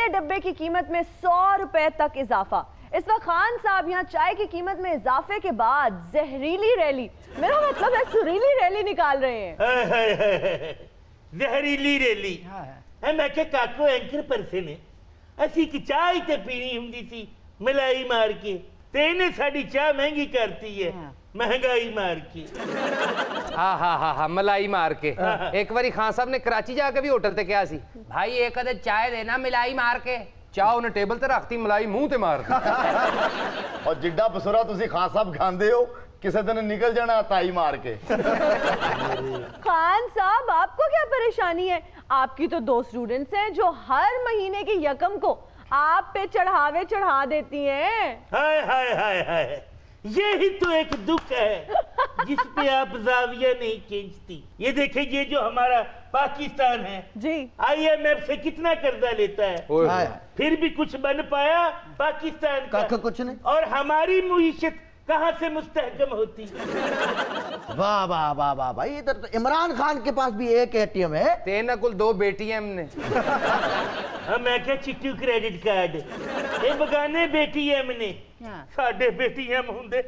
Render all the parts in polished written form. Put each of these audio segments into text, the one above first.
पहले डब्बे की कीमत में 100 रुपए तक इजाफा। इस वक्त खान साहब यहाँ चाय की कीमत में इजाफे के बाद जहरीली रैली, मेरा मतलब है सुरीली रैली निकाल रहे हैं। ਜ਼ਹਿਰੀਲੀ ਰੈਲੀ ਮੈਂ ਕਿਹਾ ਕਾਕੋ ਐਂਕਰ ਪਰਸਨ ਨੇ ਅਸੀਂ ਕਿ ਚਾਹ ਹੀ ਤੇ ਪੀਣੀ ਹੁੰਦੀ ਸੀ ਮਲਾਈ ਮਾਰ ਕੇ ਤੇ ਇਹਨੇ ਸਾਡੀ ਚਾਹ ਮਹਿੰਗੀ ਕਰਤੀ ਹੈ महंगाई मार के। हाँ मलाई मार के। एक बारी खान साहब ने कराची जाके भी होटल ते कहा सी भाई एक अदे चाय देना मलाई मार के, चाह उन्हें टेबल ते रखती, मलाई मुंह ते मार दी। और जिड्डा बसुरा तुसी खान साहब खांदे हो किसी दिन निकल जाना ताई मार के। खान साहब आपको क्या परेशानी है? आपकी तो 2 स्टूडेंट्स हैं जो हर महीने की यकम को आप पे चढ़ावे चढ़ा देती हैं। हाय हाय हाय हाय, यही तो एक दुख है जिस पे आप जाविया नहीं खींचती। ये देखिए ये जो हमारा पाकिस्तान है जी, IMF से कितना कर्जा लेता है, फिर भी कुछ बन पाया पाकिस्तान का कुछ नहीं। और हमारी मुईशत कहाँ से मुस्तहकम होती। वाह वाह वाह वाह भाई, इधर तो इमरान खान के पास भी एक ATM है। तेना कुल 2 बेटियां हमने। मैं क्या चिट्टू क्रेडिट कार्ड ये बगाने बेटी है हमने साडे बेटियां होंदे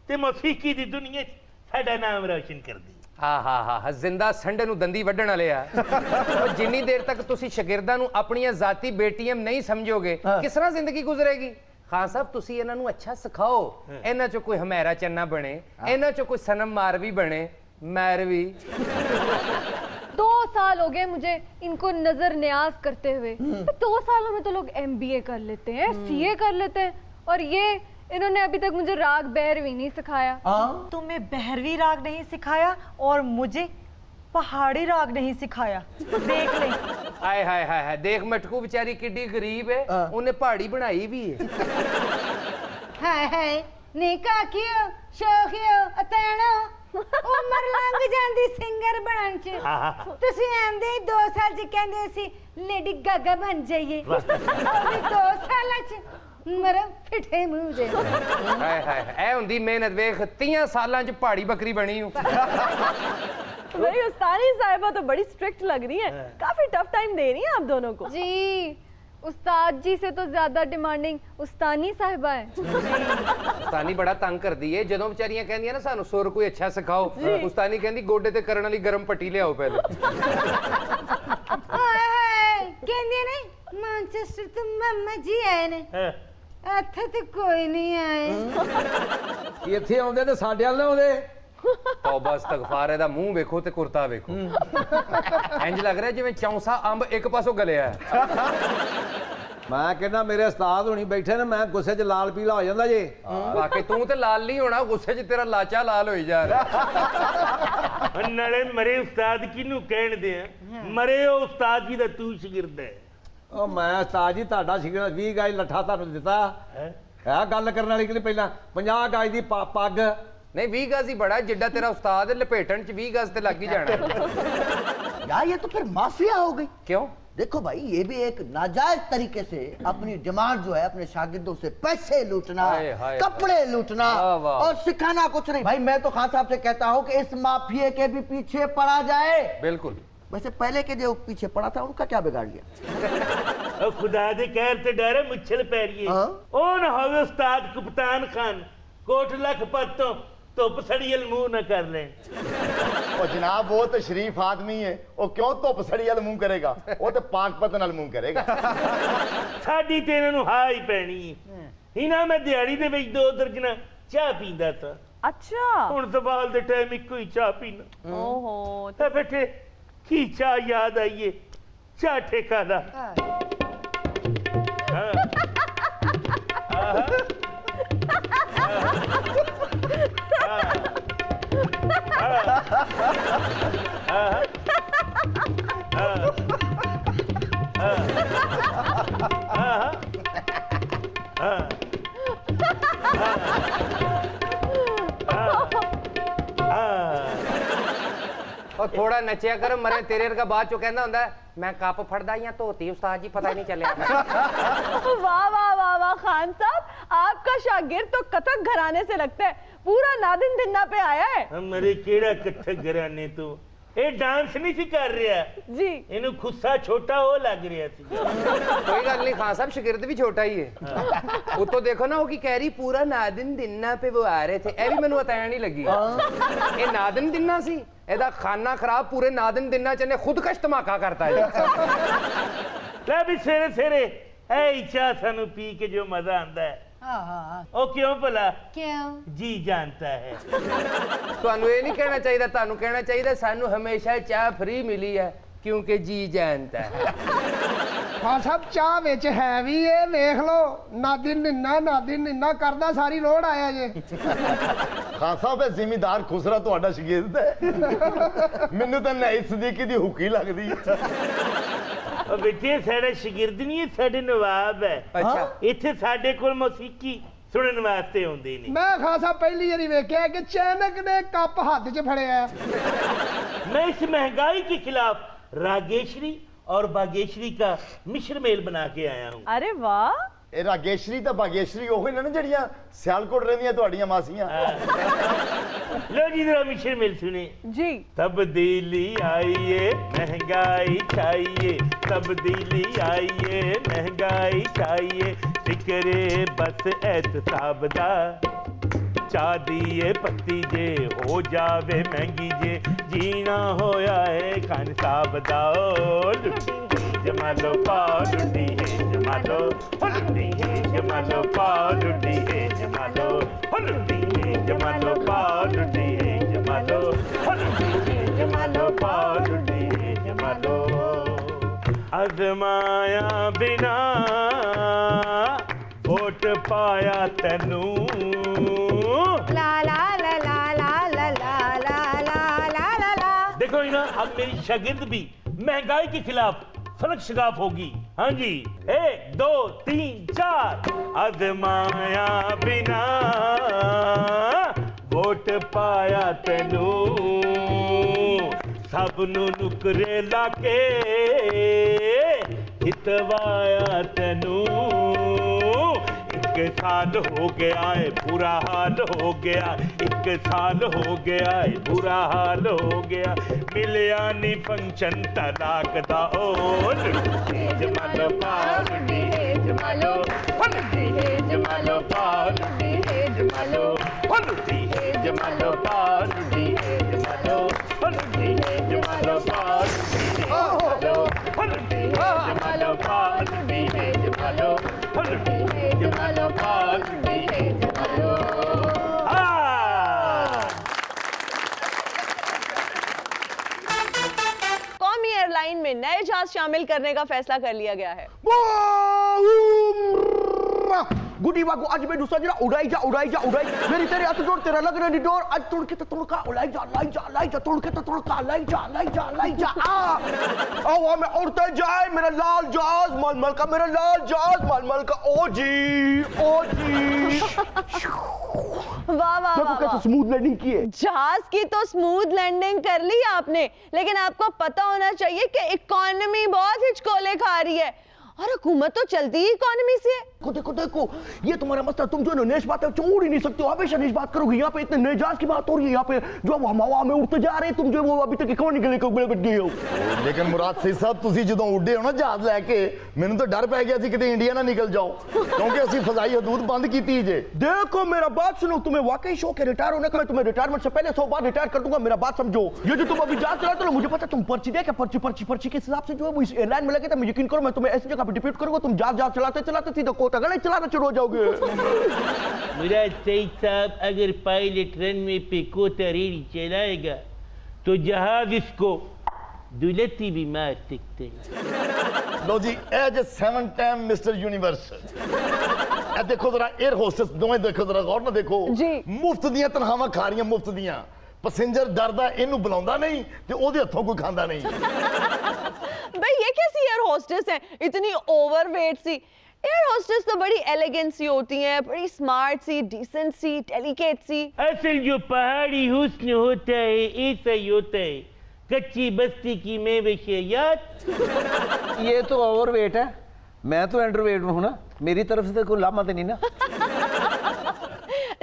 ते मौसीकी दी दुनिया साडा नाम रोशन कर दी। हाँ जिंदा संडे नूं दंदी वड्ढण वाले आ। जिन्नी देर तक तुसी शागिर्दां नूं अपनियां जाती बेटियां नहीं समझोगे किस तरह जिंदगी गुजरेगी। खान साहब तुसी इन्हां नूं अच्छा सिखाओ, इन्हां चों कोई हमेरा चन्ना बने, इन्हां चों कोई सनम मारवी बने। मैरवी 2 साल हो गए मुझे इनको नजर न्याज करते हुए। 2 सालों में तो लोग MBA कर लेते हैं, CA कर लेते हैं, और ये इन्होंने अभी तक मुझे राग बहरवी नहीं सिखाया। तुम्हें बहरवी राग नहीं सिखाया और मुझे पहाड़ी राग नहीं सिखाया। देख ले। हाय हाय हाय हाय, देख मटकू बेचारी किड्डी गरीब है, उन्हें पहाड़ी बनाई भी है। हाय हाय निका कियो शौकियो अतैणो उमर लंघ ਜਾਂਦੀ ਸਿੰਗਰ ਬਣਨ ਚ। ਤੁਸੀਂ ਆਂਦੇ 2 ਸਾਲ ਚ ਕਹਿੰਦੇ ਸੀ ਲੇਡੀ ਗਾਗਾ ਬਣ ਜਾਈਏ, ਉਹ ਵੀ 2 ਸਾਲਾਂ ਚ ਮਰ ਫਿੱਟੇ ਮੂੰਹ ਦੇ। ਹਾਏ ਹਾਏ ਐ ਹੁੰਦੀ ਮਿਹਨਤ, ਵੇਖ 30 ਸਾਲਾਂ ਚ ਪਹਾੜੀ ਬੱਕਰੀ ਬਣੀ ਹੂੰ। मेरी उस्तानी साहिबा तो बड़ी स्ट्रिक्ट लग रही है, काफी टफ टाइम दे रही हैं आप दोनों को। जी उस्ताद जी से तो ज्यादा डिमांडिंग उस्तानी साहिबा है। उस्तानी बड़ा तंग कर दी है, ਜਦੋਂ ਵਿਚਾਰੀਆਂ ਕਹਿੰਦੀਆਂ ਨਾ ਸਾਨੂੰ ਸੁਰ ਕੋਈ ਅੱਛਾ ਸਿਖਾਓ, ਉਸਤਾਨੀ ਕਹਿੰਦੀ ਗੋਡੇ ਤੇ ਕਰਨ ਵਾਲੀ ਗਰਮ ਪੱਟੀ ਲਿਆਓ ਪਹਿਲੇ। ਹਾਏ ਹਾਏ ਕਹਿੰਦੇ ਨੇ ਮਾਂਚੈਸਟਰ ਤੋਂ ਮੰਮਾ ਜੀ ਆਏ ਨੇ, ਇੱਥੇ ਤੇ ਕੋਈ ਨਹੀਂ ਆਏ। ਇੱਥੇ ਆਉਂਦੇ ਤੇ ਸਾਡੇ ਵੱਲ ਨਾ ਆਉਂਦੇ। ਤੌਬਾ ਇਸਤਗਫਾਰ, ਇਹਦਾ ਮੂੰਹ ਵੇਖੋ ਤੇ ਕੁਰਤਾ ਵੇਖੋ, ਇੰਜ ਲੱਗ ਰਿਹਾ ਜਿਵੇਂ ਚੌਂਸਾ ਅੰਬ ਇੱਕ ਪਾਸੋਂ ਗਲਿਆ ਹੈ। ਮੈਂ ਕਹਿੰਦਾ ਮੇਰੇ ਉਸਤਾਦ ਹੁਣੀ ਬੈਠੇ ਨੇ, ਮੈਂ ਗੁੱਸੇ 'ਚ ਲਾਲ ਪੀਲਾ ਹੋ ਜਾਂਦਾ ਜੇ। ਬਾਕੀ ਤੂੰ ਤੇ ਲਾਲ ਨਹੀਂ ਹੋਣਾ, ਗੁੱਸੇ 'ਚ ਤੇਰਾ ਲਾਚਾ ਲਾਲ ਹੋਈ ਜਾ ਰਿਹਾ। ਨਾਲੇ ਮਰੇ ਉਸਤਾਦ ਕਿਹਨੂੰ ਕਹਿਣਦੇ ਆ, ਮਰੇ ਉਹ ਉਸਤਾਦ ਜੀ ਦਾ ਤੂੰ ਸ਼ਾਗਿਰਦ ਹੈ। ਉਹ ਮੈਂ ਉਸਤਾਦ ਜੀ ਤੁਹਾਡਾ ਸਿਗਣਾ 20 ਗਾਜ ਲੱਠਾ ਤੁਹਾਨੂੰ ਦਿੱਤਾ ਹੈ, ਗੱਲ ਕਰਨ ਵਾਲੀ ਕਿ ਪਹਿਲਾਂ 50 ਗਾਜ ਦੀ ਪੱਗ नहीं 20 गज ही बड़ा, जिड्डा तेरा उस्ताद लपेटन च 20 गज ते लग ही जाना। यार ये तो फिर माफिया हो गई। क्यों? देखो भाई ये भी एक नाजायज तरीके से अपनी डिमांड जो है अपने शागिर्दों से पैसे लूटना, कपड़े लूटना और सिखाना कुछ नहीं। भाई मैं तो खान साहब से कहता हूँ कि इस माफिया के भी पीछे पड़ा जाए। बिल्कुल। वैसे पहले के जो पीछे पड़ा था उनका क्या बिगाड़ लिया? खुदा दे कहर ते डर मुच्छल पैरिए ओ ना होवे उस्ताद कप्तान खान कोट लख पत्तों धुप सड़ियल मुंह न कर ले। और जनाब वो तो शरीफ आदमी है, वो क्यों धुप सड़ियल मुंह करेगा, वो तो पाकपत नाल मुंह करेगा। साडी ते इन्हां नूं हां ही पैनी है। इन्हां मैं दिहाड़ी दे विच 2 दर्जन चाह पींदा था। अच्छा हुण सवाल दे टाइम इक्को ही चाह पीना। ओहो ते बेटे की चाह याद आई है, चाह ठेका दा। और थोड़ा नचिया कर, मरे तेरे का बाद चो कहना होंदा है मैं कप फड़दा या धोती उस्ताद जी पता ही नहीं चलिया। वाह वाह वाह वाह खान साहब, आपका शागिर्द तो कथक घराने से लगता है, पूरा नादिन दिन्ना पे आया है। हमारे केड़ा कथक घराने तो ਇਹ ਡਾਂਸ ਨਹੀਂ ਸੀ ਕਰ ਰਿਹਾ जी ਇਹਨੂੰ ਖੁੱਸਾ ਛੋਟਾ ਉਹ ਲੱਗ ਰਿਹਾ ਸੀ कोई गल नहीं खान साहब शागिर्द भी छोटा ही है वो तो देखो ना वो की कह रही पूरा नादिन दिन्ना पे वो आ रहे थे ये भी मैनू बताया नहीं लगी ये नादिन दिन्ना सी ਇਹਦਾ ਖਾਨਾ ਖਰਾਬ ਪੂਰੇ ਨਾਦਨ ਦਿਨਾਂ ਚ ਨੇ ਖੁਦਕਸ਼ ਧਮਾਕਾ ਕਰਤਾ ਹੈ ਲੈ ਵੀ ਸਵੇਰੇ ਸਵੇਰੇ ਐ ਚਾਹ ਸਾਨੂੰ ਪੀ ਕੇ ਜੋ ਮਜ਼ਾ ਆਂਦਾ ਹੈ ਉਹ ਕਿਉਂ ਭਲਾ क्यों ਜੀ ਜਾਣਦਾ ਹੈ ਤੁਹਾਨੂੰ ਇਹ ਨਹੀਂ ਕਹਿਣਾ ਚਾਹੀਦਾ ਤੁਹਾਨੂੰ ਕਹਿਣਾ ਚਾਹੀਦਾ ਸਾਨੂੰ ਹਮੇਸ਼ਾ ਚਾਹ ਫ੍ਰੀ ਮਿਲੀ ਹੈ ਕਿਉਂਕਿ ਜੀ ਜਾਣਦਾ ਹੈ ਹਾਂ ਸਭ ਚਾਹ ਵਿੱਚ ਹੈ ਵੀ ਇਹ ਵੇਖ ਲਓ ਨਾਦਿਨ ਨਿੰਨਾ ਕਰਦਾ ਸਾਰੀ ਲੋੜ ਆਇਆ ਜੇ ਖਾਨ ਸਾਹਿਬ ਇਹ ਜ਼ਿਮੀਦਾਰ ਖੁਸਰਾ ਤੁਹਾਡਾ ਸ਼ਾਗਿਰਦ ਹੈ ਮੈਨੂੰ ਤਾਂ ਨਹੀਂ ਸਦੀਕੀ ਦੀ ਹੁਕੀ ਲੱਗਦੀ ਹੈ ਉਹ ਬੇਟੇ ਸਾਡਾ ਸ਼ਾਗਿਰਦ ਨਹੀਂ ਸਾਡੇ ਨਵਾਬ ਹੈ ਅੱਛਾ ਇੱਥੇ ਸਾਡੇ ਕੋਲ ਮੌਸੀਕੀ ਸੁਣਨ ਵਾਸਤੇ ਆਉਂਦੇ ਨੇ ਮੈਂ ਖਾਨ ਸਾਹਿਬ ਪਹਿਲੀ ਵਾਰੀ ਵੇਖਿਆ ਕਿ ਚੈਨਕ ਨੇ ਕੱਪ ਹੱਥ 'ਚ ਫੜਿਆ मैं इस महंगाई के खिलाफ रागेश्वरी और बागेश्वरी का मिश्र मेल बना के आया हूँ अरे वाह ਇਹ ਰਾਗੇਸ਼ਰੀ ਤਾਂ ਬਾਗੇਸ਼ਰੀ ਉਹ ਹੀ ਨਾ ਜਿਹੜੀਆਂ ਸਿਆਲਕੋਟ ਰਹਿੰਦੀਆਂ ਤੁਹਾਡੀਆਂ ਮਾਸੀਆਂ लो जी जरा मिश्र मेल सुने जी तब्दीली आइए महंगाई चाहिए तब्दीली आइए महंगाई चाहिए फिक्रे बस एहतसाब दा चाह दिए पत्ती जे हो जावे महंगी जे जीना होया है खान साहब दा जमालो पाओ लुटी है जमालो लुटी है जमालो पाओ लुटी है जमालो लुटी है जमालो पाओ लुटी है जमालो लुटी है जमालो पाओ लुटी है जमालो आजमाया बिना वोट पाया तेनू ला ला ला ला ला ला ला ला ला ला ला ला देखो ना अब मेरी शागिर्द भी महंगाई के खिलाफ फलक शिगाफ होगी हाँ जी 1 2 3 4 आजमाया बिना वोट पाया तेनू सब नू नुकरे लाके हितवाया तेनू एक साल हो गया है बुरा हाल हो गया एक साल हो गया है बुरा हाल हो गया मिलिया नी फंक्शन तलाक दा ओ लुटी जमालो पाल लुटी है जमालो लुटी है जमालो पाल लुटी है जमालो लुटी है जमालो पाल लुटी है जमालो लुटी है जमालो पाल लुटी है जमालो लुटी है जमालो पाल लुटी है जमालो लुटी है जमालो पाल लुटी है जमालो कौमी एयरलाइन में नए जहाज शामिल करने का फैसला कर लिया गया है गुडी वागो आज मैं दूसरा जरा उड़ाई जा मेरी तेरे हाथ जोड़ तेरा लग रही डोर आज तोड़ के तो तोड़का उड़ाई जा तोड़ के तो तोड़का लाई जा आओ मैं उड़ते जाए मेरा लाल जहाज मलमल का मेरा लाल जहाज मलमल का ओ जी वाह वाह देखो कैसे स्मूथ लैंडिंग की है जहाज की तो स्मूथ लैंडिंग कर ली आपने लेकिन आपको पता होना चाहिए कि इकोनॉमी बहुत हिचकोले खा रही है और हुकूमत तो चलती ही इकोनॉमी से है देखो ये तुम्हारा मसला तुम जो नेश बात है छोड़ ही नहीं सकते हो हमेशा नेश बात करोगे यहाँ पे इतने नए जहाज की बात हो रही है यहाँ पे जो हम हवा में उड़ते जा रहे हैं तुम जो वो अभी तक इकोनॉमी के लिए बैठ गए हो ਲੇਕਿਨ ਮੁਰਾਦ ਸਹੀ ਸਾਹਿਬ ਤੁਸੀਂ ਜਦੋਂ ਉੱਡੇ ਹੋ ਨਾ ਜਹਾਜ਼ ਲੈ ਕੇ ਮੈਨੂੰ ਤਾਂ ਡਰ ਪੈ ਗਿਆ ਸੀ ਕਿਤੇ ਇੰਡੀਆ ਨਾ ਨਿਕਲ ਜਾਓ ਕਿਉਂਕਿ ਅਸੀਂ ਫਜ਼ਾਈ ਹਦੂਦ ਬੰਦ ਕੀਤੀ ਜੇ देखो मेरा बात सुनो तुम्हें वाकई शौक है रिटायर होने का मैं तुम्हें रिटायरमेंट से पहले 100 बार रिटायर कर दूंगा मेरा बात समझो ये जो तुम अभी जहाज चलाते हो मुझे पता तुम पर्ची दे के पर्ची के हिसाब से जो है वो इस एयरलाइन में लगे थे मैं यकीन करो मैं तुम्हें ऐसी जगह पे डिप्यूट करूंगा तुम जहाज चलाते सीधा कोटा गले चलाना शुरू हो जाओगे मुराद सईद साहब अगर पायलट रनवे पे कोटा रेडी चलाएगा तो जहाज इसको दुलती भी मार सकते हैं ਲੋ ਜੀ ਇਹ ਜੇ 7 ਟਾਈਮ ਮਿਸਟਰ ਯੂਨੀਵਰਸ ਇਹ ਦੇਖੋ ਜ਼ਰਾ 에ਅਰ ਹੋਸਟਸ ਦੋਵੇਂ ਦੇਖੋ ਜ਼ਰਾ ਗੌਰ ਨਾਲ ਦੇਖੋ ਜੀ। ਮੁਫਤ ਦੀਆਂ ਤਨਖਾਹਾਂ ਖਾ ਰਹੀਆਂ ਮੁਫਤ ਦੀਆਂ ਪੈਸੇਂਜਰ ਡਰਦਾ ਇਹਨੂੰ ਬੁਲਾਉਂਦਾ ਨਹੀਂ ਤੇ ਉਹਦੇ ਹੱਥੋਂ ਕੋਈ ਖਾਂਦਾ ਨਹੀਂ भाई ये कैसी एयर होस्टेस है इतनी ओवरवेट सी एयर होस्टेस तो बड़ी एलिगेंट सी होती हैं बड़ी स्मार्ट सी डिसेंट सी डेलिकेट सी असल जो पहाड़ी हुस्न होता है ऐसा ही होता है कच्ची बस्ती की मेवेशियात ये तो ओवरवेट है मैं तो अंडरवेट हूँ ना मेरी तरफ से तो कोई लामा तो नहीं ना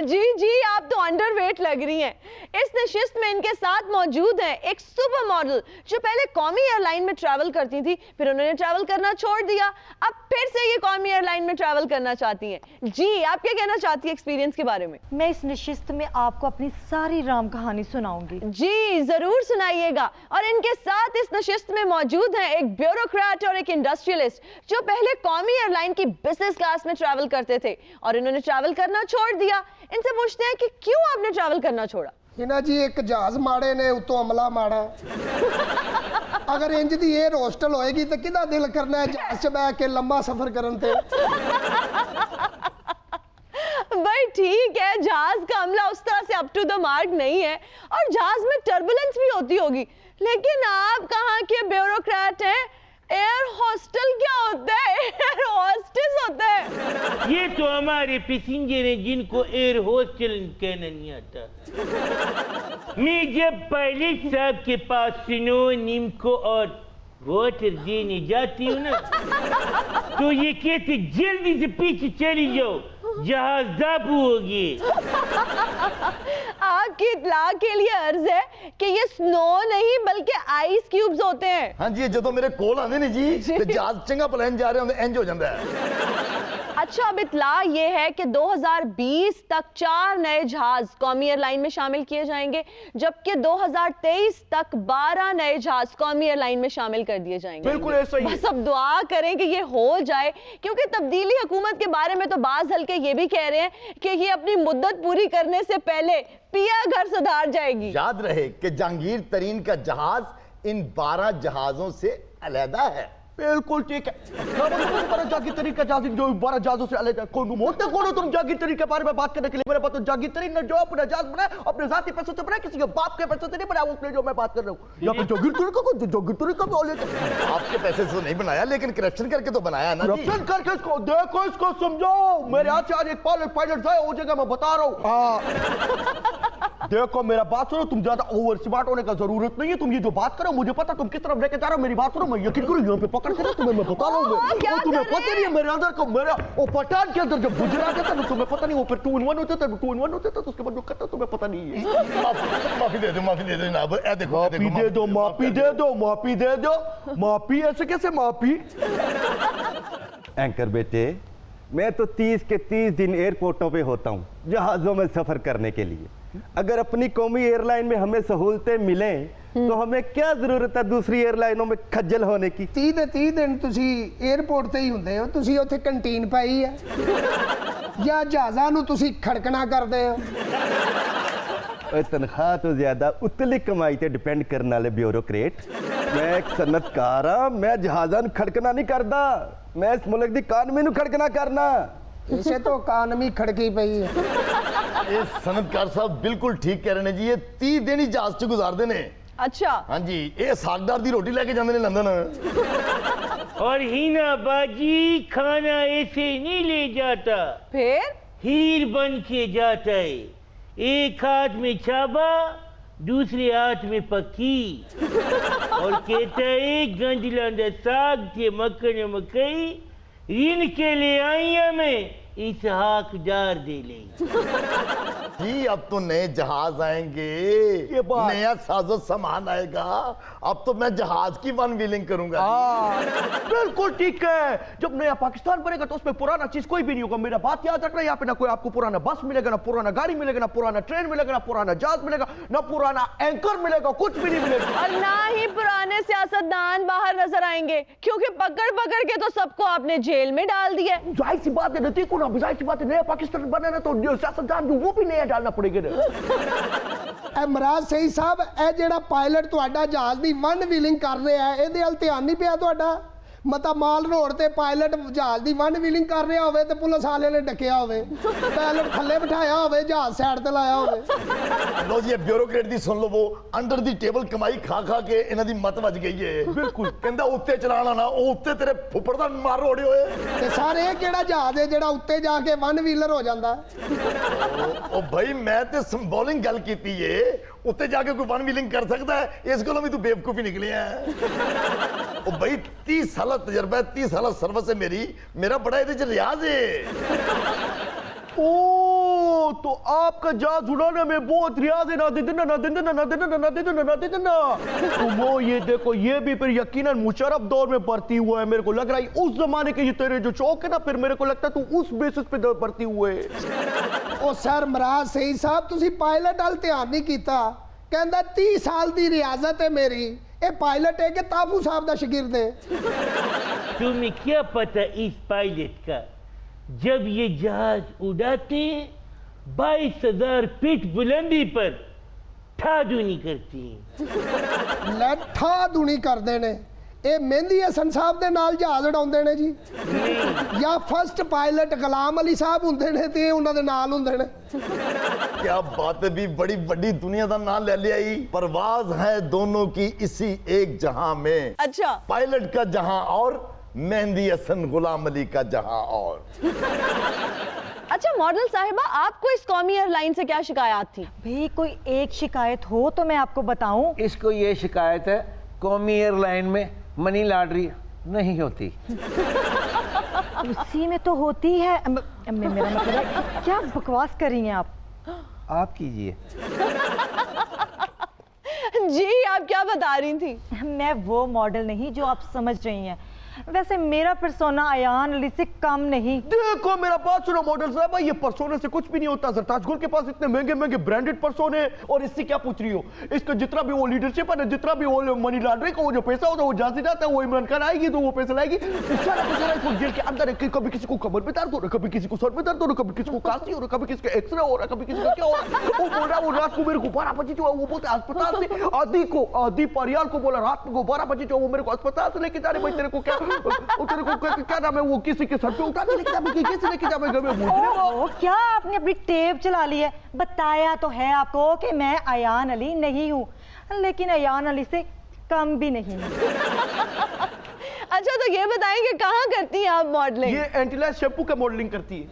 जी जी, आप तो अंडरवेट लग रही हैं। इस नशिस्त में इनके साथ मौजूद हैं एक सुपर मॉडल जो पहले कौमी एयरलाइन में ट्रैवल करती थी, फिर उन्होंने ट्रैवल करना छोड़ दिया, अब फिर से ये कौमी एयरलाइन में ट्रैवल करना चाहती हैं। जी, आप क्या कहना चाहती हैं एक्सपीरियंस के बारे में? मैं इस नशिस्त में आपको अपनी सारी राम कहानी सुनाऊंगी। जी जरूर सुनाइएगा। और इनके साथ इस नशिस्त में मौजूद हैं एक ब्यूरोक्रेट और एक इंडस्ट्रियलिस्ट जो पहले कौमी एयरलाइन की बिजनेस क्लास में ट्रैवल करते थे और इन्होंने ट्रैवल करना छोड़ दिया। इनसे पूछते हैं कि क्यों आपने ट्रैवल करना छोड़ा? हिना जी, एक जहाज माड़े ने उतो अमला माड़ा। अगर इंज दी एयर होस्टल होएगी तो किदा दिल करना है जहाज च बैठ के लंबा सफर करन ते। भाई ठीक है, जहाज का अमला उस तरह से अप टू द मार्क नहीं है और जहाज में टर्बुलेंस भी होती होगी, लेकिन आप कहाँ के ब्यूरोक्रेट हैं? एयर हॉस्टल क्या होता है? एयर हॉस्टेस होता है। ये तो हमारे पैसेंजर हैं जिनको एयर हॉस्टल कहना नहीं आता। मैं जब पायलट साहब के पास स्नो, नीमको और वाटर देने जाती हूँ ना, तो ये कहते जल्दी से पीछे चली जाओ, जहाज दाबू होगी। आपकी इत्तला के लिए अर्ज है कि ये स्नो नहीं बल्कि आइस क्यूब्स होते हैं। हाँ जी, जो मेरे कोल आते नहीं जी तो जहाज चंगा प्लान जा रहे होंगे इंज हो जाता है। अच्छा, अब इत्तला ये है कि 2020 तक 4 नए जहाज कौमी एयरलाइन में शामिल किए जाएंगे, जबकि 2023 तक 12 नए जहाज कौमी एयरलाइन में शामिल कर दिए जाएंगे। बिल्कुल ऐसा ही है। बस अब दुआ करें कि ये हो जाए, क्योंकि तब्दीली हुकूमत के बारे में तो बाज हल्के ये भी कह रहे हैं कि ये अपनी मुद्दत पूरी करने से पहले पिया घर सुधार जाएगी। याद रहे कि जहांगीर तरीन का जहाज इन 12 जहाजों से अलहदा है। बिल्कुल ठीक है। जागीर तरीन का जहाज जो 12 जहाजों से अलग है। कौन हो तुम जागीर तरीन के बारे में बात करने के लिए? मेरे पास तो जागीर तरीन ने जो अपना जहाज बनाया अपने जाती पैसों से बनाया, किसी के बाप के पैसों से नहीं बनाया उसने, जो मैं बात कर रहा हूँ। यहाँ पे जागीर तरीन का बोले आपके पैसे से नहीं बनाया, लेकिन करप्शन करके तो बनाया ना। करप्शन करके इसको देखो, इसको समझो। मेरे हाथ से आज एक पायलट जाए हो जाएगा, मैं बता रहा हूँ। देखो मेरा बात सुनो, तुम ज्यादा ओवर स्मार्ट होने का जरूरत नहीं है। तुम ये जो बात करो मुझे पता तुम किस तरफ लेके जा रहे हो। मेरी बात सुनो, मैं यकीन करो यहाँ पे पकड़ के तुम्हें मैं बता रहा हूँ। तुम्हें पता नहीं है मेरे अंदर को, मेरा वो पठान के अंदर जब गुजरा जाता है तुम्हें पता नहीं, वो फिर 2 in 1 होते थे, 2 in 1 होते थे, तो उसके बाद जो करता तुम्हें पता नहीं है। माफी दे दो, माफी दे दो जनाब। ए देखो, माफी दे दो, माफी दे दो, माफी दे दो। माफी ऐसे कैसे माफी? एंकर बेटे, मैं तो 30 के 30 दिन एयरपोर्टों पे होता हूँ जहाज़ों में सफ़र करने के लिए। अगर अपनी कौमी एयरलाइन में हमें सहूलतें मिलें तो हमें क्या ज़रूरत है दूसरी एयरलाइनों में खज्जल होने की? 30 दिन तुसी एयरपोर्ट ते ही हुंदे हो, तुसी उत्थे कैंटीन पाई है या जहाज़ां नूं तुसी खड़कना करदे हो? तनख्वाह तो ज़्यादा उतली कमाई ते डिपेंड करने वाले ब्यूरोक्रेट। मैं एक सनतकार हाँ, मैं जहाज़ां नूं खड़कना नहीं करदा, मैं इस मुल्क दी इकानमी नूं खड़कना करना। इसे तो इकानमी खड़की पई है। ये सनतकार साहब बिल्कुल ठीक कह रहे हैं जी। ये 30 दिन ही जहाज च गुजारते ने। अच्छा हाँ जी, ये सागदार दी रोटी लेके जाते ने लंदन। और हिना बाजी खाना ऐसे नहीं ले जाता, फिर हीर बन के जाता है। एक हाथ में चाबा, दूसरे हाथ में पकी, और कहता है गंजलांदा साग थे मक्खन मकई, इन के ले आई हमें इसहाक डार दे ले। जी अब तो नए जहाज आएंगे, नया साजो सामान आएगा। अब तो मैं जहाज की वन व्हीलिंग करूंगा। बिल्कुल ठीक है। जब नया पाकिस्तान बनेगा तो उसमें पुराना चीज कोई भी नहीं होगा। मेरा बात याद रखना, यहाँ पे ना कोई आपको पुराना बस मिलेगा, ना पुराना गाड़ी मिलेगा, ना पुराना ट्रेन मिलेगा, ना पुराना जहाज मिलेगा, ना पुराना एंकर मिलेगा, कुछ भी नहीं मिलेगा। और ना ही पुराने सियासतदान बाहर नजर आएंगे, क्योंकि पकड़ पकड़ के तो सबको आपने जेल में डाल दिया। जाहिर सी बात है ना, देखो ना, जाहिर सी बात है, नया पाकिस्तान बने ना तो सियासतदान जो वो भी नया डालना पड़ेगा ना। इमरान सही साहब, ए जेड़ा पायलट तुहाडा जहाज दी वन व्हीलिंग कर रहा है, ਇਹਦੇ ਵੱਲ ਧਿਆਨ ਨਹੀਂ ਪਿਆ ਤੁਹਾਡਾ? ਮਤਾ ਮਾਲ ਰੋਡ ਤੇ ਪਾਇਲਟ ਜਹਾਜ਼ ਦੀ ਵਨ ਵੀਲਿੰਗ ਕਰ ਰਿਹਾ ਹੋਵੇ ਤੇ ਪੁਲਿਸ ਵਾਲੇ ਨੇ ਡੱਕਿਆ ਹੋਵੇ, ਪਾਇਲਟ ਥੱਲੇ ਬਿਠਾਇਆ ਹੋਵੇ, ਜਹਾਜ਼ ਸਾਈਡ ਤੇ ਲਾਇਆ ਹੋਵੇ। लो जी ब्यूरोक्रेट दी सुन लो, वो अंडर दी टेबल कमाई खा खा के इन्हां दी मत वज गई है। बिल्कुल कहंदा उत्ते चलाना ना, ओ उत्ते तेरे फुੱਫੜ ਦਾ ਮਾਰ ਰੋੜੇ ਹੋਏ। ਤੇ ਸਰ ਇਹ ਕਿਹੜਾ ਜਹਾਜ਼ ਹੈ ਜਿਹੜਾ ਉੱਤੇ ਜਾ ਕੇ ਵਨ ਵੀਲਰ ਹੋ ਜਾਂਦਾ? ओ भाई मैं ते सिंबॉलिक गल कीती है, उत्ते जाके कोई वन व्हीलिंग कर सकता है? इस कोलों भी तू बेवकूफी निकले है। ओ भाई 30 साल तजर्बा है, 30 साल सर्विस है मेरी, मेरा बड़ा ਇਹਦੇ ਚ ਰਿਆਜ਼ है। ओ तो आपका जहाज उड़ाने में बहुत रियाज है ना देना ना देना ना देना ना देना ना देना। तो वो ये देखो ये भी फिर यकीनन मुशर्रफ दौर में भर्ती हुआ है, मेरे को लग रहा है उस जमाने के ये तेरे जो शौक है ना, फिर मेरे को लगता है तू उस बेसिस पे भर्ती हुए। ਉਹ ਸਰਮਰਾਜ ਸਹੀ ਸਾਹਿਬ ਤੁਸੀਂ ਪਾਇਲਟ ਵੱਲ ਧਿਆਨ ਨਹੀਂ ਕੀਤਾ। ਕਹਿੰਦਾ 30 ਸਾਲ ਦੀ ਰਿਆਜ਼ਤ ਹੈ ਮੇਰੀ। ਇਹ ਪਾਇਲਟ ਹੈ ਕਿ ਤਾਫੂ ਸਾਹਿਬ ਦਾ ਸ਼ਾगिर्द है? तुम्हें क्या पता इस पायलट का, जब ये जहाज उड़ाते 22,000 फीट बुलंदी पर ठाडुनी करती हैं। ਲੈ ਠਾ ਦੁਣੀ ਕਰਦੇ ਨੇ। ਇਹ ਮਹਿੰਦੀ ਹਸਨ ਸਾਹਿਬ ਦੇ ਨਾਲ ਜਹਾਜ਼ ਉਡਾਉਂਦੇ ਨੇ ਜੀ, ਜਾਂ ਫਸਟ ਪਾਇਲਟ ਗੁਲਾਮ ਅਲੀ ਸਾਹਿਬ ਹੁੰਦੇ ਨੇ ਤੇ ਇਹ ਉਹਨਾਂ ਦੇ ਨਾਲ ਹੁੰਦੇ ਨੇ। क्या बात है, भी बड़ी बड़ी दुनिया का नाम ले लिया ही। परवाज है दोनों की इसी एक जहां में। अच्छा पायलट का जहां और मेहंदी हसन गुलाम अली का जहां और। अच्छा मॉडल साहिबा, आपको इस कौमी एयरलाइन से क्या शिकायत थी? भाई कोई एक शिकायत हो तो मैं आपको बताऊं। इसको ये शिकायत है कौमी एयरलाइन में मनी लॉन्ड्री नहीं होती। उसी में तो होती है। मेरा मतलब है, क्या बकवास कर रही हैं आप कीजिए। जी आप क्या बता रही थी? मैं वो मॉडल नहीं जो आप समझ रही हैं। वैसे मेरा पर्सोना अयान अली से कम नहीं। देखो मेरा बात सुनो मॉडल साहब, ये परसोने से कुछ भी नहीं होता। सरताज गुल के पास इतने महंगे महंगे ब्रांडेड परसोने, और इससे क्या पूछ रही हो? इसका जितना भी वो लीडरशिप है ना, जितना भी वो मनी लॉन्ड्रिंग का वो जो पैसा होता है वो जहां से जाता है वो इमरान खान आएगी तो वो पैसा लाएगी। उसका जेल के अंदर है, कभी किसी को कमर में दर्द हो रहा, कभी किसी को सर में दर्द हो रहा, कभी किसी को कांसी हो रहा, कभी किसी का एक्सरे हो रहा, कभी किसी का क्या हो रहा। वो बोल रहा वो रात को मेरे को 12 बजे जो वो बोलते अस्पताल से आदि परियाल को बोला रात को 12 बजे जो वो मेरे को अस्पताल से लेके जा रहे। भाई तेरे को क्या क्या नाम है, वो किसी के सर पे उठा के लेके जाए, कैसे लेके जाए घर में? ओ, क्या आपने अपनी टेप चला ली है? बताया तो है आपको कि मैं अयान अली नहीं हूँ, लेकिन अयान अली से कम भी नहीं हूँ। अच्छा तो ये बताएं कि कहाँ करती हैं आप मॉडलिंग? ये एंटीलाइज शैम्पू का मॉडलिंग करती है।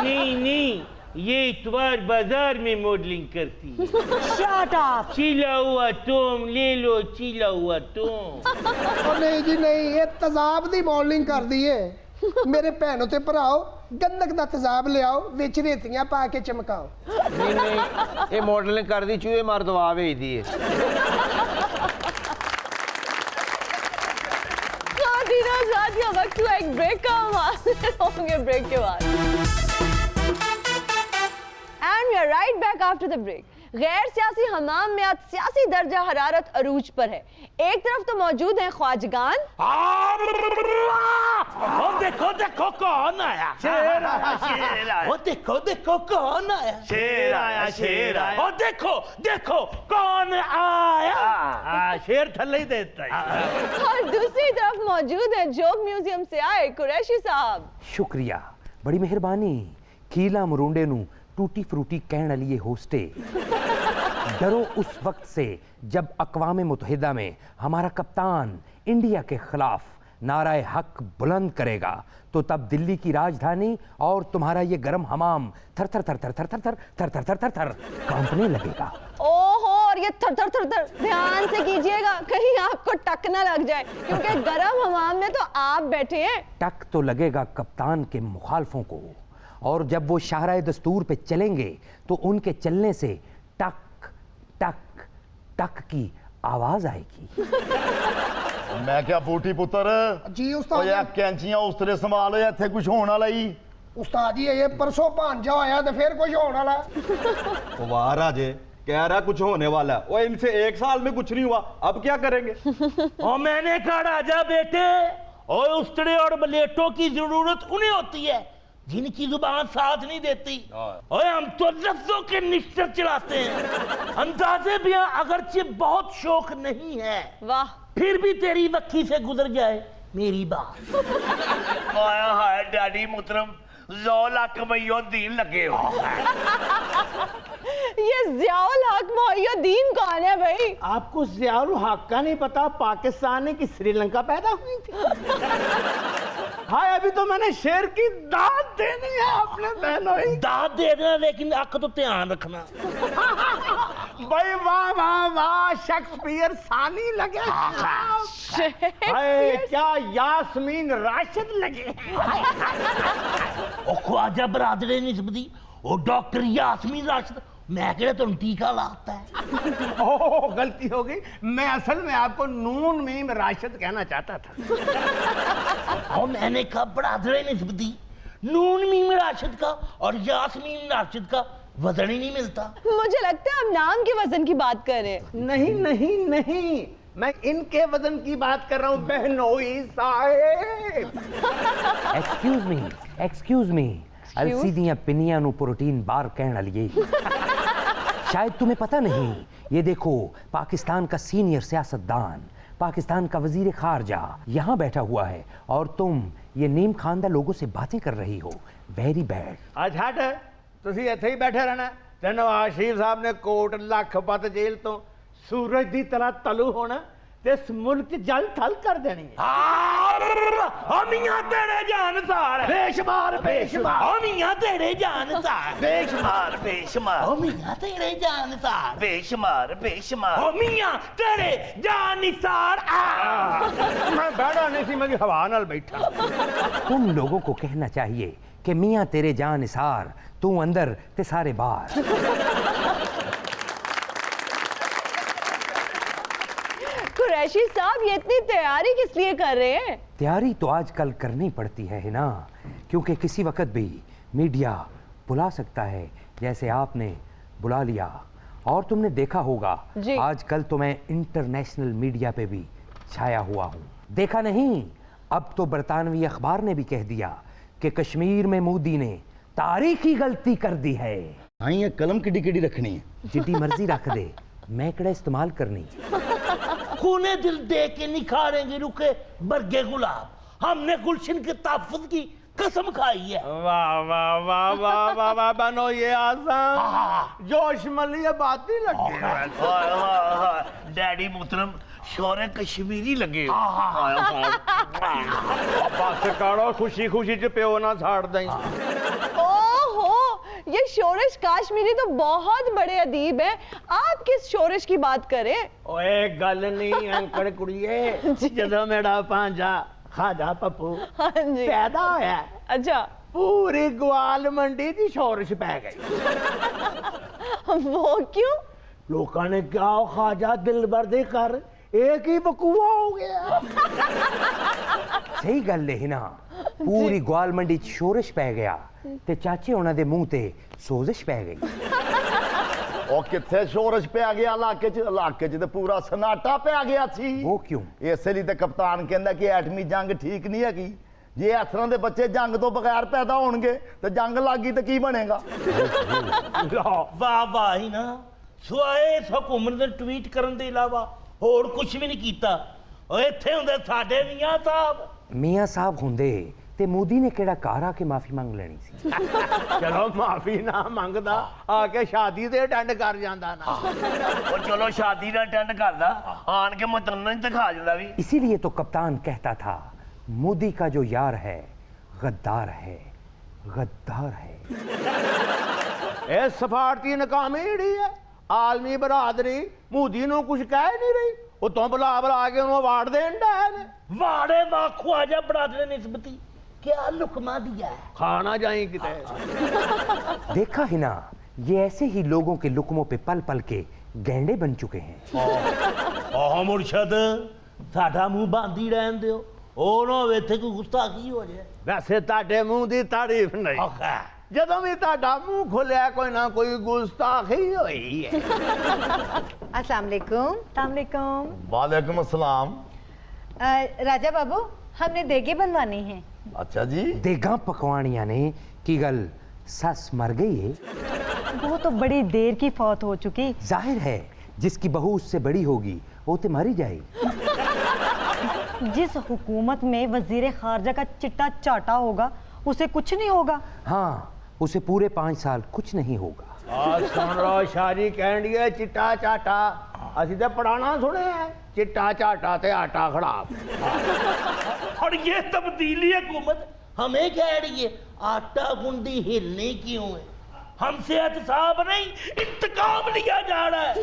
नहीं ये इतवार बाजार में मॉडलिंग करती है। Shut up! चिला हुआ टोम ले लो, चिला हुआ टोम। ਉਹ ਨਹੀਂ ਜੀ ਨਹੀਂ, ਇਹ ਤਜ਼ਾਬ ਦੀ ਮੋਡਲਿੰਗ ਕਰਦੀ ਏ। ਮੇਰੇ ਭੈਣੋ ਤੇ ਭਰਾਓ, ਗੰਦਕ ਦਾ ਤਜ਼ਾਬ ਲਿਆਓ, ਵਿੱਚ ਰੇਤੀਆਂ ਪਾ ਕੇ ਚਮਕਾਓ। नहीं ये मॉडलिंग कर दी, चूहे मार दवा भेज दिए। वक्त हुआ एक ब्रेक का, हम होंगे ब्रेक के बाद। And we are right back after the break. गैर सियासी हमाम में आज सियासी दर्जा हरारत अरूज पर है। एक तरफ तो मौजूद हैं ख्वाजगान। देखो देखो कौन आया, शेर आया, शेर आया। ओ देखो देखो कौन आया, शेर आया, शेर आया। ओ देखो देखो कौन आया, शेर थल्ले ही देता है। और दूसरी तरफ मौजूद है जोग म्यूजियम से आए कुरैशी साहब। शुक्रिया, बड़ी मेहरबानी। खीला मुरुंडे नू टूटी फ्रूटी कहण वाली ये होस्टे। डरो उस वक्त से जब अक़वाम मुत्तहिदा में हमारा कप्तान इंडिया के खिलाफ नाराए हक बुलंद करेगा, तो तब दिल्ली की राजधानी और तुम्हारा ये गर्म हमाम थर थर थर थर थर थर थर थर थर थर थर थर कांपने लगेगा। ओहो, और ये थर थर थर थर ध्यान से कीजिएगा, कहीं आपको टक ना लग जाए, क्योंकि गर्म हमाम में तो आप बैठे हैं। टक तो लगेगा कप्तान के मुखालफों को, और जब वो शाहराए दस्तूर पे चलेंगे तो उनके चलने से टक टक टक की आवाज आएगी। मैं क्या बूटी पुत्र जी उस्ताद यार कैंचियां उस तरह संभालो, इत्थे कुछ होने वाला ही। उस्ताद जी ये परसों भांजा होया तो फिर कुछ होने वाला। वाह राजे, कह रहा कुछ होने वाला है। वो इनसे 1 साल में कुछ नहीं हुआ, अब क्या करेंगे? और मैंने कहा राजा बेटे, और उस्तड़े और बलेटों की जरूरत उन्हें होती है जिनकी जुबान साथ नहीं देती। और हम तो लफ्जों के निश्चर चलाते हैं। अंदाजे भी अगरचे बहुत शौक नहीं है, वाह, फिर भी तेरी वक्की से गुजर जाए मेरी बात। हाय हाय डैडी मुहतरम, 100 लाख मईयुद्दीन लगे हो। ये ज़ियाउल हक मोहिउद्दीन कौन है भाई? आपको ज़ियाउल हक का नहीं पता? पाकिस्तान की श्रीलंका पैदा हुई थी। हाय अभी तो मैंने शेर की दाद देनी है अपने बहनों। दाद दे देना, लेकिन अक तो ध्यान रखना। भाई वाह वाह वाह, शेक्सपियर सानी लगे। हाय क्या यास्मीन राशिद लगे। ओ ख्वाजा बरादरे निस्बती ਉਹ ਡਾਕਟਰ यास्मीन राशिद मैं कहता तुम टीका लाता है। ओह गलती हो गई, मैं असल में आपको नून मीम राशिद कहना चाहता था। और मैंने कहा बरादर निस्बती नून मीम राशिद का और यास्मीन राशिद का वजन ही नहीं मिलता। मुझे लगता है आप नाम के वजन की बात कर रहे हैं। नहीं नहीं नहीं, मैं इनके वजन की बात कर रहा हूँ बहनोई साहेब। एक्सक्यूज मी अलसी दियां पिनियां नु प्रोटीन बार कहण वाली शायद तुम्हें पता नहीं। ये देखो पाकिस्तान का सीनियर सियासतदान, पाकिस्तान का वजीर खारजा यहाँ बैठा हुआ है और तुम ये नीम खानदा लोगों से बातें कर रही हो। Very bad. आज हट तुसी इत्थे ही बैठे रहना ते नवाज शरीफ साहब ने कोट लखपत जेल तो सूरज की तरह तलू होना ते इस मुल्क जल थल कर देनी है। हमियां तेरे जानसार बेशुमार बेशुमार हमियां तेरे जानसार बेशुमार बेशुमार हमियां तेरे जानसार बेशुमार बेशुमार हमियां तेरे जानसार। मैं बैठा नहीं सी, मैं हवा नाल बैठा। तुम लोगों को कहना चाहिए कि मियाँ तेरे जान निसार, तू अंदर ते सारे बाहर। कुरैशी साहब ये इतनी तैयारी किस लिए कर रहे हैं? तैयारी तो आजकल करनी पड़ती है ना, क्योंकि किसी वक्त भी मीडिया बुला सकता है, जैसे आपने बुला लिया। और तुमने देखा होगा आजकल तो मैं इंटरनेशनल मीडिया पे भी छाया हुआ हूँ। देखा नहीं, अब तो बरतानवी अखबार ने भी कह दिया कि कश्मीर में मोदी ने तारीखी गलती कर दी है। हाँ, ये कलम किडी किडी रखनी है, जितनी मर्जी रख दे, मैं कड़ा इस्तेमाल करनी। खूने दिल दे के निखारेंगे रुके बरगे गुलाब। हमने गुलशन के तहफ्फुज़ की कसम खाई है। वाह वाह वाह वाह वाह वाह बनो ये आज़म जोश मलिए बात ही लगे। डैडी मोहतरम शौरे कश्मीरी लगे। बस करो खुशी खुशी च प्यो ना छाड़ दें। ओहो, ये शोरश काश्मीरी तो बहुत बड़े अदीब हैं। आप किस शोरश की बात करें? ओए गल नहीं अंकड़ कुड़िए, जदों मेरा भांजा खाजा पप्पू पैदा होया, अच्छा, पूरी ग्वाल मंडी दी शोरश पै गई। वो क्यों? लोगों ने क्या खाजा दिल भर दे कर एक ही बकुआ हो गया। सही गल है ना, पूरी ग्वाल मंडी च शोरश पै गया ते चाचे होना दे मुंह ते सोजिश पै गई। ਉਹ ਕਿੱਥੇ ਸ਼ੋਰਸ਼ ਪਿਆ ਗਿਆ ਇਲਾਕੇ 'ਚ ਤੇ ਪੂਰਾ ਸਨਾਟਾ ਪਿਆ ਗਿਆ ਸੀ। ਉਹ ਕਿਉਂ? ਇਸੇ ਲਈ ਤੇ ਕਪਤਾਨ ਕਹਿੰਦਾ ਕਿ ਐਟਮੀ ਜੰਗ ਠੀਕ ਨਹੀਂ ਹੈਗੀ। ਜੇ ਇਸ ਤਰ੍ਹਾਂ ਦੇ ਬੱਚੇ ਜੰਗ ਤੋਂ ਬਗੈਰ ਪੈਦਾ ਹੋਣਗੇ ਤੇ ਜੰਗ ਲੱਗੀ ਤੇ ਕੀ ਬਣੇਗਾ। ਵਾਹ ਵਾਹ ਹੀ ਨਾ ਸਵਾਏ ਹਕੂਮਤ ਨੇ ਟਵੀਟ ਕਰਨ ਦੇ ਇਲਾਵਾ ਹੋਰ ਕੁਝ ਵੀ ਨਹੀਂ ਕੀਤਾ। ਓਏ ਇੱਥੇ ਹੁੰਦੇ ਸਾਡੇ ਮੀਆਂ ਸਾਹਿਬ। ਮੀਆਂ ਸਾਹਿਬ ਹੁੰਦੇ ਤੇ ਮੋਦੀ ਨੇ ਕਿਹੜਾ ਘਰ ਆ ਕੇ ਮਾਫੀ ਮੰਗ ਲੈਣੀ ਸੀ। ਚਲੋ ਮਾਫੀ ਨਾ ਮੰਗਦਾ, ਆ ਕੇ ਸ਼ਾਦੀ ਤੇ ਅਟੈਂਡ ਕਰ ਜਾਂਦਾ ਨਾ। ਉਹ ਚਲੋ ਸ਼ਾਦੀ ਦਾ ਅਟੈਂਡ ਕਰਦਾ, ਆਣ ਕੇ ਮਤਲਬ ਦਿਖਾ ਜਾਂਦਾ ਵੀ। इसीलिए तो कप्तान कहता था मोदी का जो यार है गद्दार है, गद्दार है। ਇਹ ਸਫਾਰਤੀ ਨਕਾਮੀ ਜਿਹੜੀ ਹੈ ਆਲਮੀ ਬਰਾਦਰੀ ਮੋਦੀ ਨੂੰ ਕੁਝ ਕਹਿ ਨਹੀਂ ਰਹੀ, ਉਤੋਂ ਬੁਲਾ ਬੁਲਾ ਕੇ ਉਹਨੂੰ ਅਵਾਰਡ ਦੇਣ ਦਾ ਹੈ। ਵਾੜੇ ਵਾਹ ਖਵਾਜਾ ਬਰਾਦਰ ਨਿਸਬਤੀ क्या लुकमा दिया है? खाना जाए किते। देखा ही ना, ये ऐसे ही लोगों के लुकमों पे पल पल के गैंडे बन चुके हैं। मुर्शद साडा मुंह बांधी रहन दियो, ਉਹ ਨਾ ਹੋਵੇ ਇੱਥੇ ਕੋਈ ਗੁਸਤਾਖੀ ਹੋ ਜਾਏ। ਵੈਸੇ ਤੁਹਾਡੇ ਮੂੰਹ ਦੀ ਤਾਰੀਫ ਨਹੀਂ, ਜਦੋਂ ਵੀ ਤੁਹਾਡਾ ਮੂੰਹ ਖੋਲਿਆ ਕੋਈ ਨਾ ਕੋਈ ਗੁਸਤਾਖੀ ਹੋਈ ਹੈ। अस्सलाम वालेकुम। वालेकुम अस्सलाम। राजा बाबू, हमने देगे बनवानी है। अच्छा जी। देगा पकवानिया ने की गल सस मर गई है? वो तो बड़ी देर की फौत हो चुकी। जाहिर है जिसकी बहू उससे बड़ी होगी वो तो मारी जाएगी। जिस हुकूमत में वजीर खारजा का चिट्टा चाटा होगा उसे कुछ नहीं होगा। हाँ, उसे पूरे 5 साल कुछ नहीं होगा। सुन लो शारी कहनी है चिट्टा चाटा, असि तो पढ़ाना सुने है चिट्टा चाटा ते आटा खराब। और ये तब्दीली हुकूमत हमें कह रही है आटा गुंडी हिलने क्यों है? हमसे एहतसाब नहीं इंतकाम लिया जा रहा है।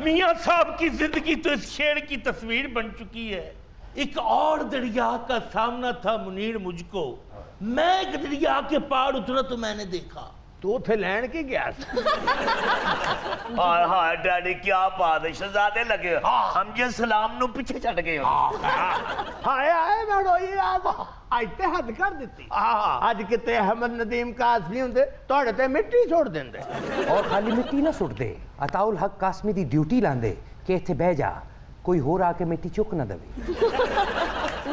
मियां साहब की जिंदगी तो इस शेर की तस्वीर बन चुकी है। एक और दरिया का सामना था मुनीर मुझको, मैं एक दरिया के पार उतरा तो मैंने देखा ਤੂੰ ਉੱਥੇ ਲੈਣ ਕੀ ਗਿਆ ਸੀ? हाय हाय डैडी क्या बात है शहजादे लगे हो। हम जे सलाम नु पीछे छड़ गए हो। ਹਾਏ ਹਾਏ ਮੈਂ ਰੋਈ ਆ ਅੱਜ ਤੇ ਹੱਦ ਕਰ ਦਿੱਤੀ। ਅੱਜ ਕਿਤੇ ਅਹਿਮਦ ਨਦੀਮ ਕਾਸਮੀ ਹੁੰਦੇ ਤੁਹਾਡੇ ਤੇ ਮਿੱਟੀ ਸੁੱਟ ਦਿੰਦੇ। और खाली मिट्टी ना सुट दे, अताउल हक कासमी दी ड्यूटी लांदे कि इत्थे बह जा, कोई होर आके मिट्टी चुक ना दवे।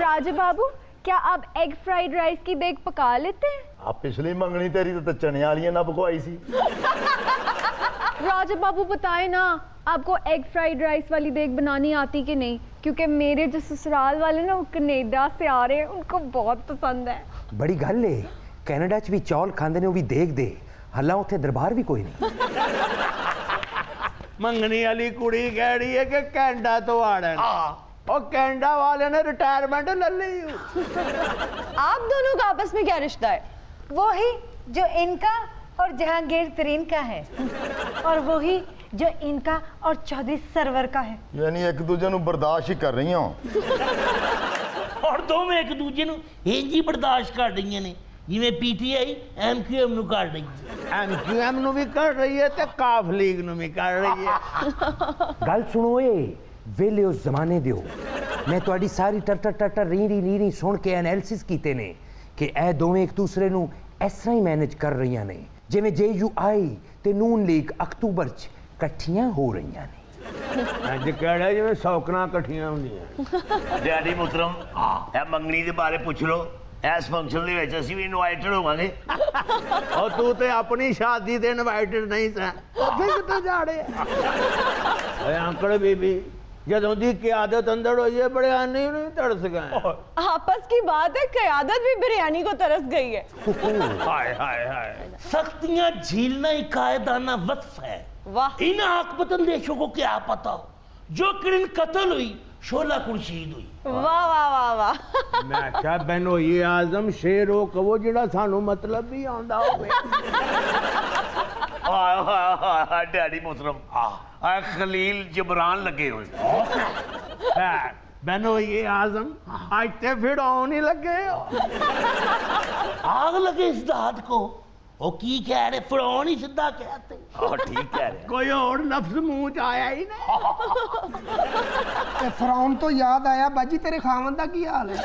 राजा बाबू, क्या आप एग फ्राइड राइस की देग पका लेते हैं? ਆ ਪਿਛਲੀ ਮੰਗਣੀ ਤੇਰੀ ਤਾਂ ਚਣੇ ਵਾਲੀਆਂ ਨਾ ਪਕਵਾਈ ਸੀ। राजा बाबू बताएं ना, आपको एग फ्राइड राइस वाली देग बनानी आती कि नहीं? क्योंकि मेरे जो ससुराल वाले ना वो कनेडा से आ रहे हैं, उनको बहुत पसंद है। बड़ी गल है, कनाडा च भी चौल खांदे ने, वो भी देख दे, हल्ला उत्थे दरबार भी कोई नहीं। ਮੰਗਣੀ ਵਾਲੀ ਕੁੜੀ ਕਹਿ ਰਹੀ ਹੈ ਕਿ ਕੈਨੇਡਾ ਤੋਂ ਆਣਾ ਹੈ। ਉਹ ਕੈਨੇਡਾ ਵਾਲੇ ਨੇ ਰਿਟਾਇਰਮੈਂਟ ਲੈ ਲਈ। आप दोनों का आपस में क्या रिश्ता है? वही जो इनका और जहांगीर तरीन का है, और वही जो इनका और चौधरी सरवर का है। ਯਾਨੀ ਇੱਕ ਦੂਜੇ ਨੂੰ ਬਰਦਾਸ਼ਤ ਹੀ ਕਰ ਰਹੀਆਂ। ਔਰ ਦੋਵੇਂ ਇੱਕ ਦੂਜੇ ਨੂੰ ਇੰਜ ਹੀ ਬਰਦਾਸ਼ਤ ਕਰ ਰਹੀਆਂ ਨੇ ਜਿਵੇਂ ਪੀਟੀਆਈ ਐਮਕੇਐਮ ਨੂੰ ਕਰ ਰਹੀ ਹੈ। ਐਮਕੇਐਮ ਨੂੰ ਵੀ ਕਰ ਰਹੀ ਹੈ ਤੇ ਕਾਫ ਲੀਗ ਨੂੰ ਵੀ ਕਰ ਰਹੀ ਹੈ। गल सुनो ए, वेले उस जमाने दियो, मैं तुहाडी सारी टटर री सुन के एनालिसिस कीते ने कि ए दोवें एक दूसरे ਨੂੰ ਇਸ ਤਰ੍ਹਾਂ ਹੀ ਮੈਨੇਜ ਕਰ ਰਹੀਆਂ ਨੇ ਜਿਵੇਂ JUI ਤੇ ਨੂਨ ਲੀਗ ਅਕਤੂਬਰ 'ਚ ਇਕੱਠੀਆਂ ਹੋ ਰਹੀਆਂ ਨੇ। ਅੱਜ ਕਿਹੜਾ ਜਿਵੇਂ ਸੌਕਣਾ ਇਕੱਠੀਆਂ ਹੁੰਦੀਆਂ। ਡੈਡੀ ਮੁਹਤਰਮ ਇਹ ਮੰਗਣੀ ਦੇ ਬਾਰੇ ਪੁੱਛ ਲਓ। ਇਸ ਫੰਕਸ਼ਨ ਦੇ ਵਿੱਚ ਅਸੀਂ ਵੀ ਇਨਵਾਈਟਡ ਹੋਵਾਂਗੇ। ਉਹ ਤੂੰ ਤੇ ਆਪਣੀ ਸ਼ਾਦੀ ਤੇ ਇਨਵਾਈਟਡ ਨਹੀਂ ਸਾਂ, ਉੱਥੇ ਕਿੱਥੇ ਜਾੜੇ। ਓਏ ਅੰਕਲ ਬੀਬੀ ਜਦੋਂ ਦੀ क़यादत अंदर हुई है बिरयानी नहीं तरस गए। आपस की बात है, क़यादत भी बिरयानी को तरस गई है। हाय हाय हाय। सख्तियां झीलना ही कायदाना वक्फ है। वाह। इन आकबतन देशों को क्या पता जो किरण कत्ल हुई शोला कुण शहीद हुई। वाह वाह वाह वाह। मैं क्या बहनो ये आजम शेर हो कहो जिहड़ा सानू मतलब भी आंदा होवे। हाय हाय हाय डैडी मोहतरम आ खलील जबरान लगे हुए। बहनो ये आजम आज ते फिरौन ही लगे। आग लगे इस दाद को वो की कह रहे फिरौन ही सीधा कहते। ठीक कह रहे कोई और लफ्ज मुंह च आया ही नहीं। ਤੇ ਫਰਾਉਨ ਤੋਂ ਯਾਦ ਆਇਆ ਬਾਜੀ ਤੇਰੇ ਖਾਵਨ ਦਾ ਕੀ ਹਾਲ ਹੈ?